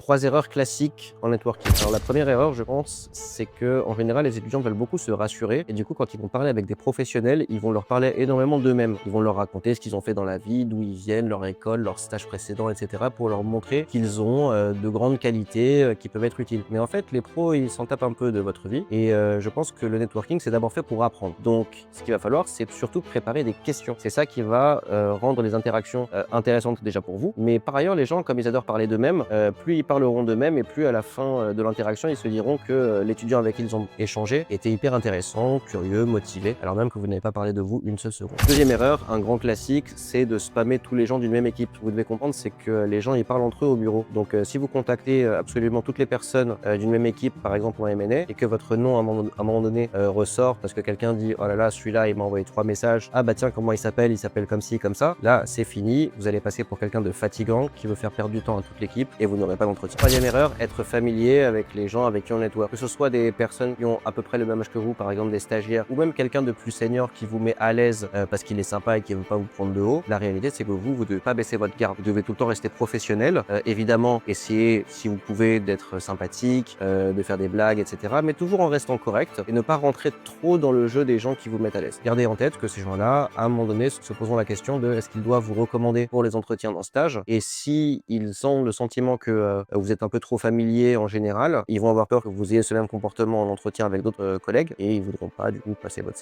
3 erreurs classiques en networking. Alors la première erreur, je pense, c'est que en général, les étudiants veulent beaucoup se rassurer et du coup, quand ils vont parler avec des professionnels, ils vont leur parler énormément d'eux-mêmes. Ils vont leur raconter ce qu'ils ont fait dans la vie, d'où ils viennent, leur école, leur stage précédent, etc. pour leur montrer qu'ils ont de grandes qualités qui peuvent être utiles. Mais en fait, les pros, ils s'en tapent un peu de votre vie et je pense que le networking, c'est d'abord fait pour apprendre. Donc, ce qu'il va falloir, c'est surtout préparer des questions. C'est ça qui va rendre les interactions intéressantes déjà pour vous. Mais par ailleurs, les gens, comme ils adorent parler d'eux-mêmes, plus ils parleront d'eux-mêmes et plus à la fin de l'interaction, ils se diront que l'étudiant avec qui ils ont échangé était hyper intéressant, curieux, motivé, alors même que vous n'avez pas parlé de vous une seule seconde. Deuxième erreur, un grand classique, c'est de spammer tous les gens d'une même équipe. Vous devez comprendre, c'est que les gens, ils parlent entre eux au bureau. Donc, si vous contactez absolument toutes les personnes d'une même équipe, par exemple en M&A, et que votre nom à un moment donné ressort parce que quelqu'un dit oh là là, celui-là, il m'a envoyé 3 messages. Ah bah tiens, comment il s'appelle? Il s'appelle comme ci, comme ça. Là, c'est fini. Vous allez passer pour quelqu'un de fatigant qui veut faire perdre du temps à toute l'équipe et vous n'aurez pas d'entretien. Troisième erreur, être familier avec les gens avec qui on network. Que ce soit des personnes qui ont à peu près le même âge que vous, par exemple des stagiaires, ou même quelqu'un de plus senior qui vous met à l'aise parce qu'il est sympa et qui ne veut pas vous prendre de haut. La réalité, c'est que vous devez pas baisser votre garde. Vous devez tout le temps rester professionnel. Évidemment, essayez, si vous pouvez, d'être sympathique, de faire des blagues, etc. Mais toujours en restant correct et ne pas rentrer trop dans le jeu des gens qui vous mettent à l'aise. Gardez en tête que ces gens-là, à un moment donné, se poseront la question de est-ce qu'ils doivent vous recommander pour les entretiens d'un stage. Et si ils ont le sentiment que vous êtes un peu trop familier en général, ils vont avoir peur que vous ayez ce même comportement en entretien avec d'autres collègues et ils voudront pas du coup passer votre CV.